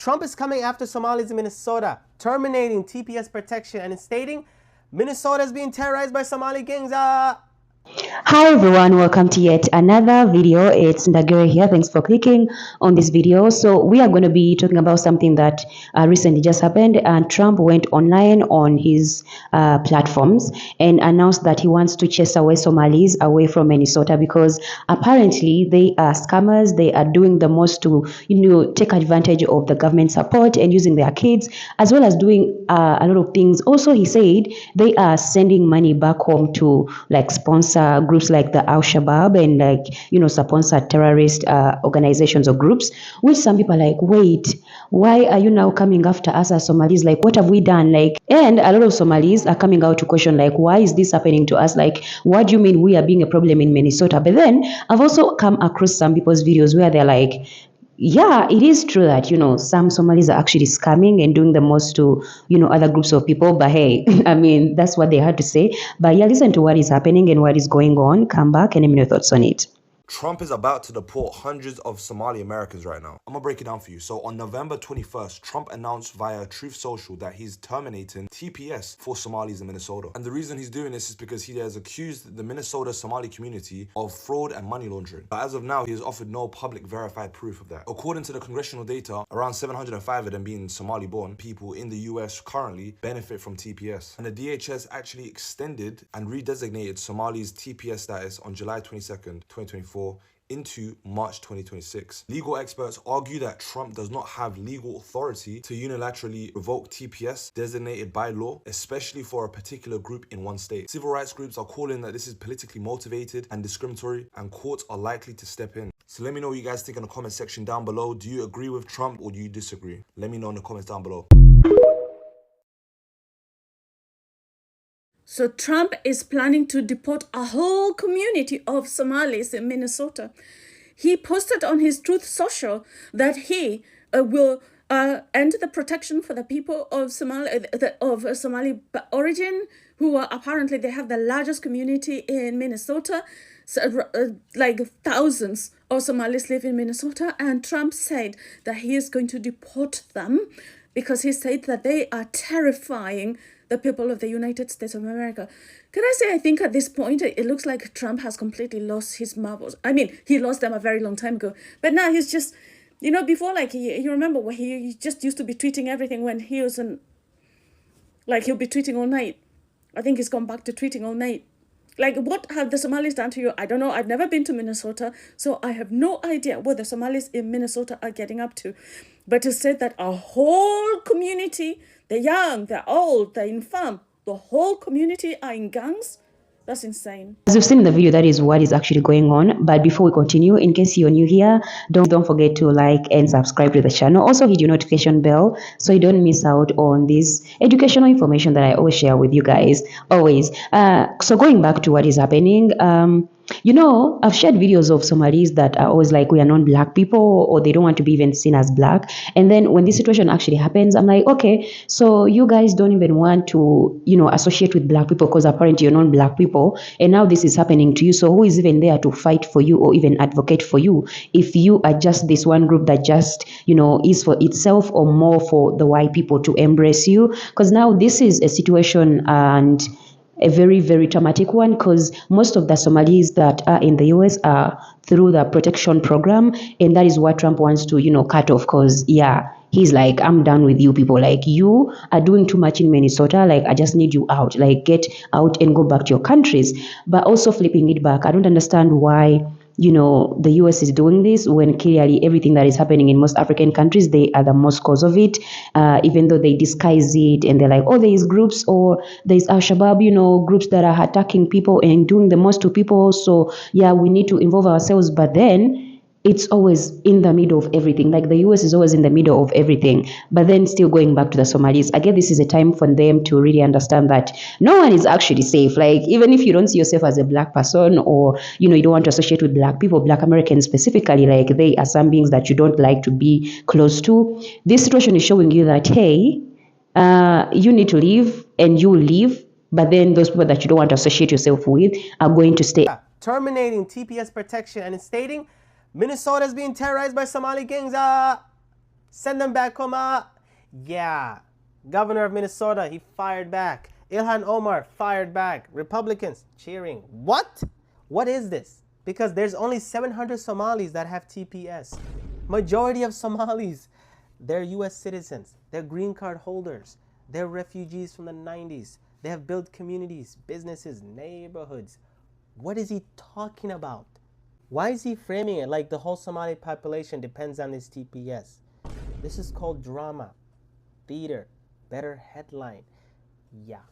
Trump is coming after Somalis in Minnesota, terminating TPS protection and stating Minnesota is being terrorized by Somali gangs. Hi everyone, welcome to yet another video. It's Ndagere here. Thanks for clicking on this video. So we are going to be talking about something that recently just happened, and Trump went online on his platforms and announced that he wants to chase away Somalis away from Minnesota because apparently they are scammers. They are doing the most to take advantage of the government support and using their kids, as well as doing a lot of things. Also, he said they are sending money back home to like sponsor groups like the Al-Shabaab and sponsor terrorist organizations or groups, which some people are like, wait, why are you now coming after us as Somalis? Like, what have we done? And a lot of Somalis are coming out to question, like, why is this happening to us? Like, what do you mean we are being a problem in Minnesota? But then I've also come across some people's videos where they're like, yeah, it is true that, some Somalis are actually scamming and doing the most to, other groups of people. But hey, I mean, that's what they had to say. But yeah, listen to what is happening and what is going on. Come back and let me know your thoughts on it. Trump is about to deport hundreds of Somali Americans right now. I'm gonna break it down for you. So on November 21st, Trump announced via Truth Social that he's terminating TPS for Somalis in Minnesota. And the reason he's doing this is because he has accused the Minnesota Somali community of fraud and money laundering. But as of now, he has offered no public verified proof of that. According to the congressional data, around 705 of them being Somali-born people in the US currently benefit from TPS. And the DHS actually extended and redesignated Somali's TPS status on July 22nd, 2024 into March 2026. Legal experts argue that Trump does not have legal authority to unilaterally revoke TPS designated by law, especially for a particular group in one state. Civil rights groups are calling that this is politically motivated and discriminatory, and courts are likely to step in. So let me know what you guys think in the comment section down below. Do you agree with Trump or do you disagree? Let me know in the comments down below. So Trump is planning to deport a whole community of Somalis in Minnesota. He posted on his Truth Social that he will end the protection for the people of Somali origin, who are apparently, they have the largest community in Minnesota. So, like thousands of Somalis live in Minnesota, and Trump said that he is going to deport them because he said that they are terrifying the people of the United States of America. Can I say, I think at this point, it looks like Trump has completely lost his marbles. I mean, he lost them a very long time ago. But now he's just, before, like, you remember where he just used to be tweeting everything when he was like, he'll be tweeting all night. I think he's gone back to tweeting all night. Like, what have the Somalis done to you? I don't know. I've never been to Minnesota, so I have no idea what the Somalis in Minnesota are getting up to. But to say that a whole community, the young, the old, the infirm, the whole community are in gangs, that's insane. As you've seen in the video, that is what is actually going on. But before we continue, in case you're new here, don't forget to like and subscribe to the channel. Also hit your notification bell so you don't miss out on this educational information that I always share with you guys. Always. So going back to what is happening, I've shared videos of Somalis that are always like, we are non-black people, or they don't want to be even seen as black. And then when this situation actually happens, I'm like, okay, so you guys don't even want to, associate with black people because apparently you're non-black people. And now this is happening to you. So who is even there to fight for you or even advocate for you if you are just this one group that just, is for itself, or more for the white people to embrace you? Because now this is a situation, and a very, very traumatic one, because most of the Somalis that are in the US are through the protection program, and that is what Trump wants to, cut off, because, he's like, I'm done with you people. Like, you are doing too much in Minnesota. Like, I just need you out. Like, get out and go back to your countries. But also flipping it back, I don't understand why the US is doing this when clearly everything that is happening in most African countries, they are the most cause of it, even though they disguise it and they're like, oh, there is groups, or there's Al-Shabaab, groups that are attacking people and doing the most to people. So yeah, we need to involve ourselves. But then it's always in the middle of everything. Like, the US is always in the middle of everything. But then still going back to the Somalis, I guess this is a time for them to really understand that no one is actually safe. Like, even if you don't see yourself as a black person, or, you don't want to associate with black people, black Americans specifically, like, they are some beings that you don't like to be close to. This situation is showing you that, hey, you need to leave, and you will leave. But then those people that you don't want to associate yourself with are going to stay. Terminating TPS protection and stating Minnesota is being terrorized by Somali gangs. Send them back home. Yeah. Governor of Minnesota, he fired back. Ilhan Omar fired back. Republicans cheering. What? What is this? Because there's only 700 Somalis that have TPS. Majority of Somalis, they're US citizens. They're green card holders. They're refugees from the 90s. They have built communities, businesses, neighborhoods. What is he talking about? Why is he framing it like the whole Somali population depends on this TPS? This is called drama, theater, better headline. Yeah.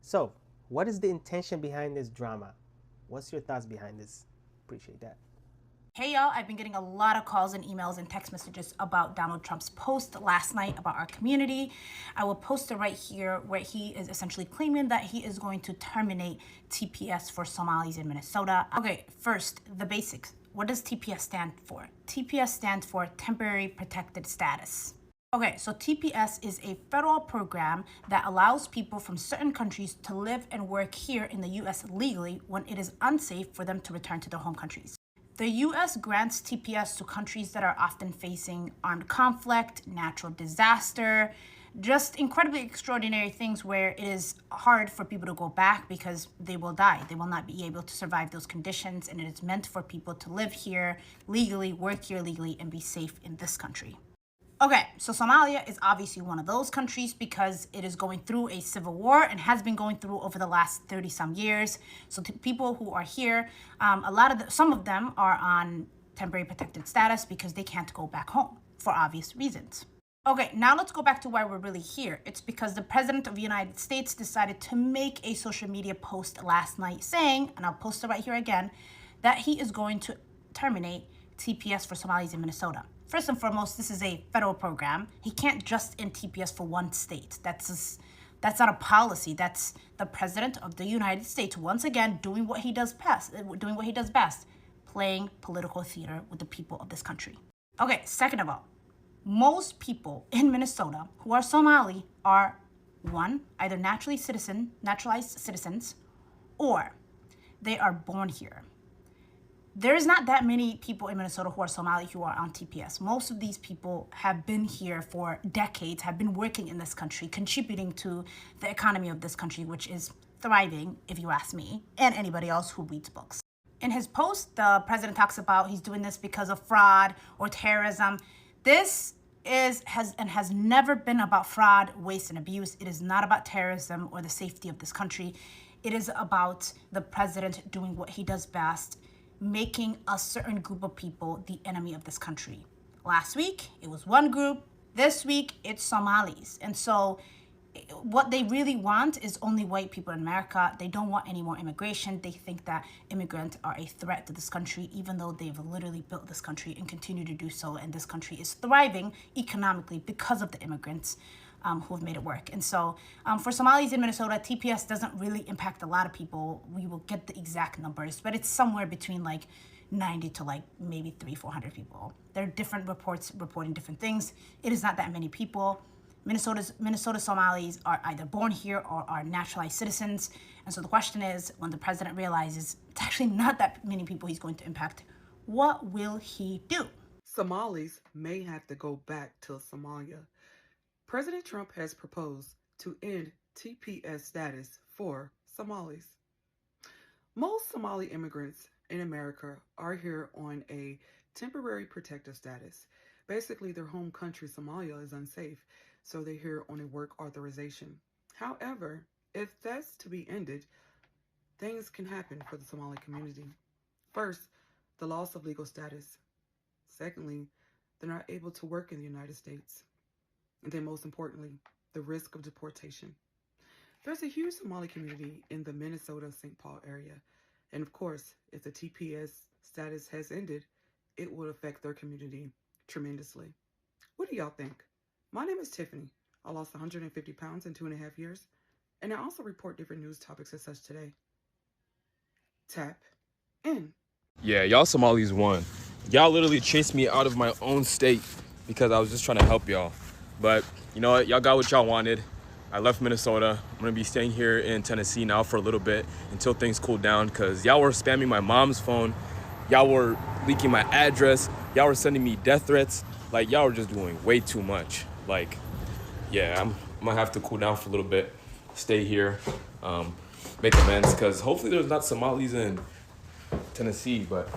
So, what is the intention behind this drama? What's your thoughts behind this? Appreciate that. Hey y'all, I've been getting a lot of calls and emails and text messages about Donald Trump's post last night about our community. I will post it right here where he is essentially claiming that he is going to terminate TPS for Somalis in Minnesota. Okay, first, the basics. What does TPS stand for? TPS stands for Temporary Protected Status. Okay, so TPS is a federal program that allows people from certain countries to live and work here in the US legally when it is unsafe for them to return to their home countries. The US grants TPS to countries that are often facing armed conflict, natural disaster, just incredibly extraordinary things where it is hard for people to go back because they will die. They will not be able to survive those conditions, and it is meant for people to live here legally, work here legally, and be safe in this country. Okay, so Somalia is obviously one of those countries because it is going through a civil war and has been going through over the last 30-some years. So people who are here, some of them are on temporary protected status because they can't go back home for obvious reasons. Okay, now let's go back to why we're really here. It's because the President of the United States decided to make a social media post last night saying, and I'll post it right here again, that he is going to terminate TPS for Somalis in Minnesota. First and foremost, this is a federal program. He can't just end TPS for one state. That's not a policy. That's the President of the United States once again doing what he does best, playing political theater with the people of this country. Okay, second of all, most people in Minnesota who are Somali are, one, either naturalized citizens, or they are born here. There's not that many people in Minnesota who are Somali who are on TPS. Most of these people have been here for decades, have been working in this country, contributing to the economy of this country, which is thriving, if you ask me, and anybody else who reads books. In his post, the president talks about he's doing this because of fraud or terrorism. This has never been about fraud, waste, and abuse. It is not about terrorism or the safety of this country. It is about the president doing what he does best, making a certain group of people the enemy of this country. Last week, it was one group. This week, it's Somalis. And so what they really want is only white people in America. They don't want any more immigration. They think that immigrants are a threat to this country, even though they've literally built this country and continue to do so. And this country is thriving economically because of the immigrants who have made it work. And so for Somalis in Minnesota, TPS doesn't really impact a lot of people. We will get the exact numbers, but it's somewhere between like 90 to like maybe 300-400 people. There are different reports reporting different things. It is not that many people. Minnesota Somalis are either born here or are naturalized citizens. And so the question is, when the president realizes it's actually not that many people he's going to impact, what will he do? Somalis may have to go back to Somalia. President Trump has proposed to end TPS status for Somalis. Most Somali immigrants in America are here on a temporary protective status. Basically, their home country, Somalia, is unsafe, so they're here on a work authorization. However, if that's to be ended, things can happen for the Somali community. First, the loss of legal status. Secondly, they're not able to work in the United States. And then most importantly, the risk of deportation. There's a huge Somali community in the Minnesota-St. Paul area. And of course, if the TPS status has ended, it will affect their community tremendously. What do y'all think? My name is Tiffany. I lost 150 pounds in 2.5 years. And I also report different news topics as such today. Tap in. Yeah, y'all Somalis won. Y'all literally chased me out of my own state because I was just trying to help y'all. But you know what? Y'all got what y'all wanted. I left Minnesota. I'm gonna be staying here in Tennessee now for a little bit until things cool down, because y'all were spamming my mom's phone. Y'all were leaking my address. Y'all were sending me death threats. Like, y'all are just doing way too much. Like, yeah, I'm gonna have to cool down for a little bit, stay here, make amends, because hopefully there's not Somalis in Tennessee, but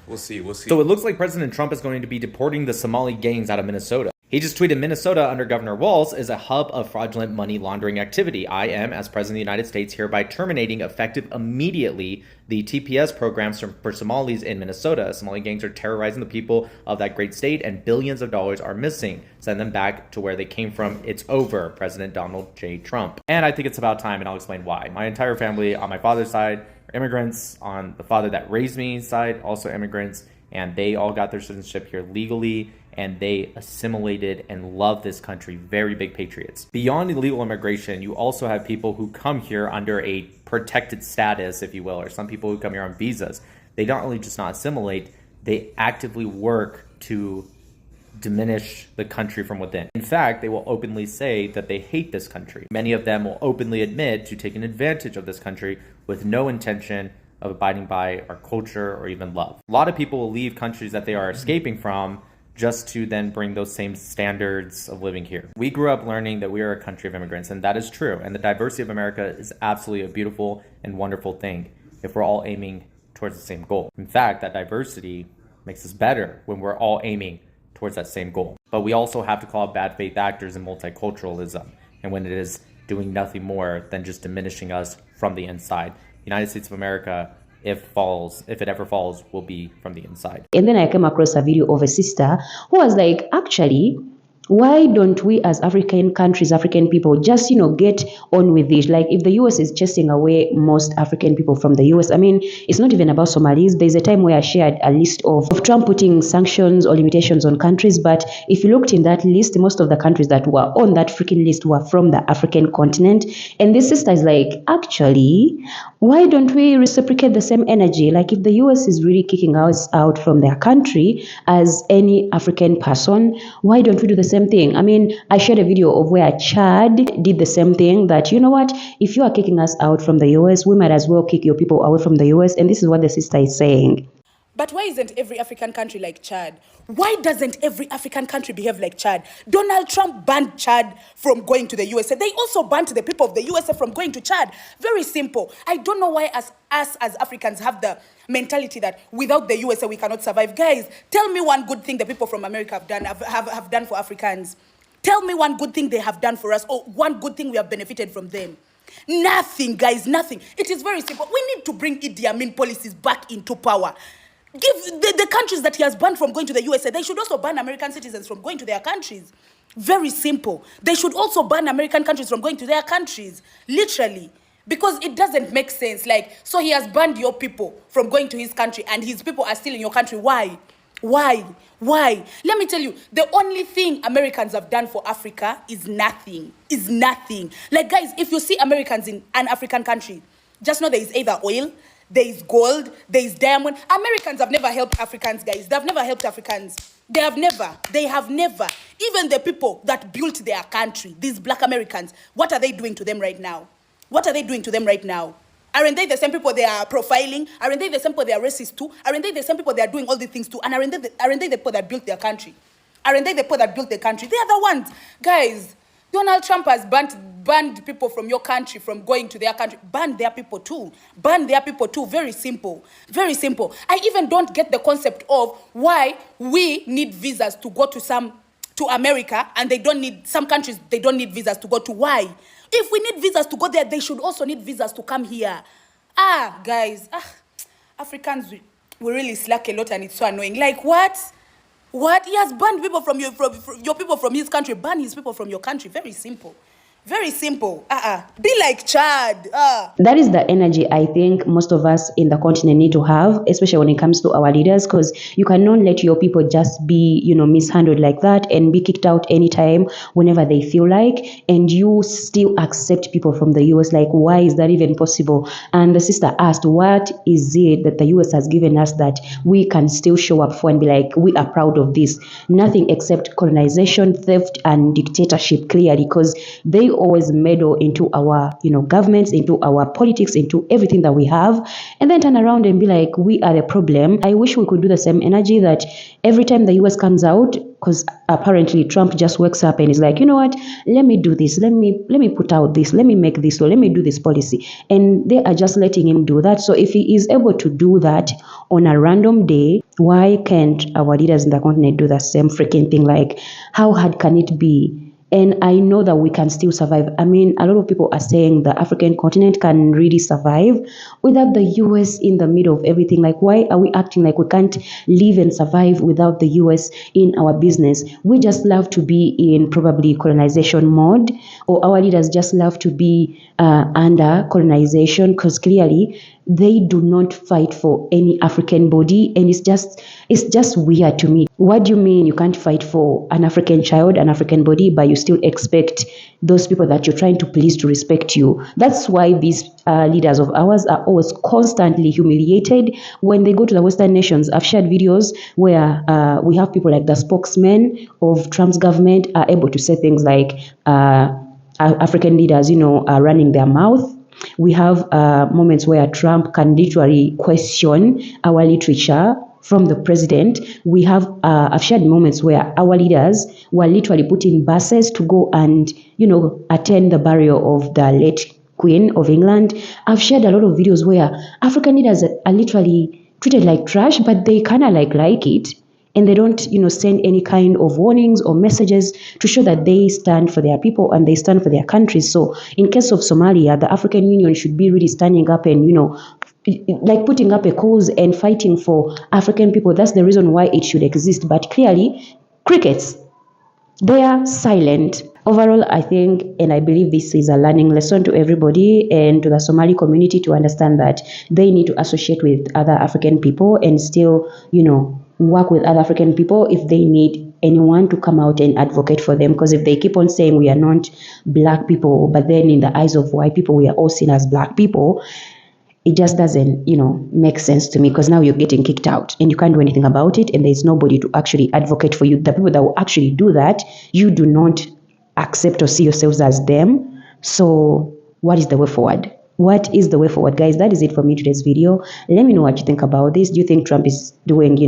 we'll see, we'll see. So it looks like President Trump is going to be deporting the Somali gangs out of Minnesota. He just tweeted, Minnesota under Governor Walz is a hub of fraudulent money laundering activity. I am, as President of the United States, hereby terminating effective immediately the TPS programs for Somalis in Minnesota. Somali gangs are terrorizing the people of that great state and billions of dollars are missing. Send them back to where they came from. It's over, President Donald J. Trump. And I think it's about time, and I'll explain why. My entire family on my father's side are immigrants. On the father that raised me side, also immigrants. And they all got their citizenship here legally, and they assimilated and love this country. Very big patriots. Beyond illegal immigration, you also have people who come here under a protected status, if you will, or some people who come here on visas. They not only just not assimilate, they actively work to diminish the country from within. In fact, they will openly say that they hate this country. Many of them will openly admit to taking advantage of this country with no intention of abiding by our culture or even love. A lot of people will leave countries that they are escaping from just to then bring those same standards of living here. We grew up learning that we are a country of immigrants, and that is true. And the diversity of America is absolutely a beautiful and wonderful thing if we're all aiming towards the same goal. In fact, that diversity makes us better when we're all aiming towards that same goal. But we also have to call out bad faith actors and multiculturalism, and when it is doing nothing more than just diminishing us from the inside. The United States of America, if it ever falls, will be from the inside. And then I came across a video of a sister who was like, actually, why don't we as African countries, African people, just, get on with it? Like, if the US is chasing away most African people from the US, I mean, it's not even about Somalis. There's a time where I shared a list of Trump putting sanctions or limitations on countries. But if you looked in that list, most of the countries that were on that freaking list were from the African continent. And this sister is like, actually, why don't we reciprocate the same energy? Like, if the US is really kicking us out from their country as any African person, why don't we do the same thing? I mean, I shared a video of where Chad did the same thing, that, you know what, if you are kicking us out from the US, we might as well kick your people away from the US. And this is what the sister is saying. But why isn't every African country like Chad? Why doesn't every African country behave like Chad? Donald Trump banned Chad from going to the USA. They also banned the people of the USA from going to Chad. Very simple. I don't know why us as Africans have the mentality that without the USA we cannot survive. Guys, tell me one good thing the people from America have done for Africans. Tell me one good thing they have done for us, or one good thing we have benefited from them. Nothing, guys, nothing. It is very simple. We need to bring Idi Amin policies back into power. Give the countries that he has banned from going to the USA, they should also ban American citizens from going to their countries. Very simple. They should also ban American countries from going to their countries. Literally. Because it doesn't make sense. Like, so he has banned your people from going to his country and his people are still in your country. Why? Why? Why? Let me tell you, the only thing Americans have done for Africa is nothing. Is nothing. Like, guys, if you see Americans in an African country, just know there is either oil, there is gold, there is diamond. Americans have never helped Africans, guys. They have never helped Africans. They have never. Even the people that built their country, these black Americans, what are they doing to them right now? What are they doing to them right now? Aren't they the same people they are profiling? Aren't they the same people they are racist to? Aren't they the same people they are doing all these things to? And aren't they the people that built their country? Aren't they the people that built their country? They are the ones. Guys, Donald Trump has banned people from your country from going to their country. Ban their people too. Ban their people too. Very simple. Very simple. I even don't get the concept of why we need visas to go to America, and some countries they don't need visas to go to. Why? If we need visas to go there, they should also need visas to come here. Guys, Africans, we really slack a lot, and it's so annoying. Like, what? What? He has banned people from your people from his country. Ban his people from your country. Very simple. Very simple. Be like Chad. That is the energy I think most of us in the continent need to have, especially when it comes to our leaders, because you cannot let your people just be, mishandled like that and be kicked out anytime, whenever they feel like, and you still accept people from the US. Like, why is that even possible? And the sister asked, what is it that the US has given us that we can still show up for and be like, we are proud of this? Nothing except colonization, theft, and dictatorship, clearly, because they always meddle into our, governments, into our politics, into everything that we have, and then turn around and be like, we are the problem. I wish we could do the same energy that every time the US comes out, because apparently Trump just wakes up and is like, you know what, let me do this, let me put out this, let me make this, or let me do this policy. And they are just letting him do that. So if he is able to do that on a random day, why can't our leaders in the continent do the same freaking thing? Like, how hard can it be? And I know that we can still survive. I mean, a lot of people are saying the African continent can really survive without the US in the middle of everything. Like, why are we acting like we can't live and survive without the US in our business? We just love to be in probably colonization mode, or our leaders just love to be under colonization, because clearly they do not fight for any African body, and it's just weird to me. What do you mean you can't fight for an African child, an African body, but you still expect those people that you're trying to please to respect you? That's why these leaders of ours are always constantly humiliated when they go to the Western nations. I've shared videos where we have people like the spokesmen of Trump's government are able to say things like African leaders, are running their mouth. We have moments where Trump can literally question our literature from the president. We have, I've shared moments where our leaders were literally put in buses to go and, attend the burial of the late Queen of England. I've shared a lot of videos where African leaders are literally treated like trash, but they kind of like it. And they don't, send any kind of warnings or messages to show that they stand for their people and they stand for their countries. So in case of Somalia, the African Union should be really standing up and, like putting up a cause and fighting for African people. That's the reason why it should exist. But clearly, crickets, they are silent. Overall, I think and I believe this is a learning lesson to everybody and to the Somali community to understand that they need to associate with other African people and still, work with other African people if they need anyone to come out and advocate for them. Because if they keep on saying we are not black people, but then in the eyes of white people, we are all seen as black people, it just doesn't, make sense to me, because now you're getting kicked out and you can't do anything about it, and there's nobody to actually advocate for you. The people that will actually do that, you do not accept or see yourselves as them. So what is the way forward? What is the way forward, guys? That is it for me today's video. Let me know what you think about this. Do you think Trump is doing,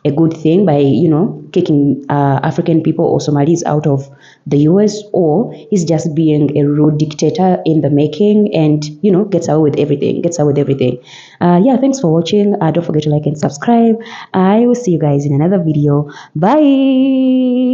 a good thing by, kicking African people or Somalis out of the US, or he's just being a rude dictator in the making and, gets away with everything, thanks for watching. Don't forget to like and subscribe. I will see you guys in another video. Bye.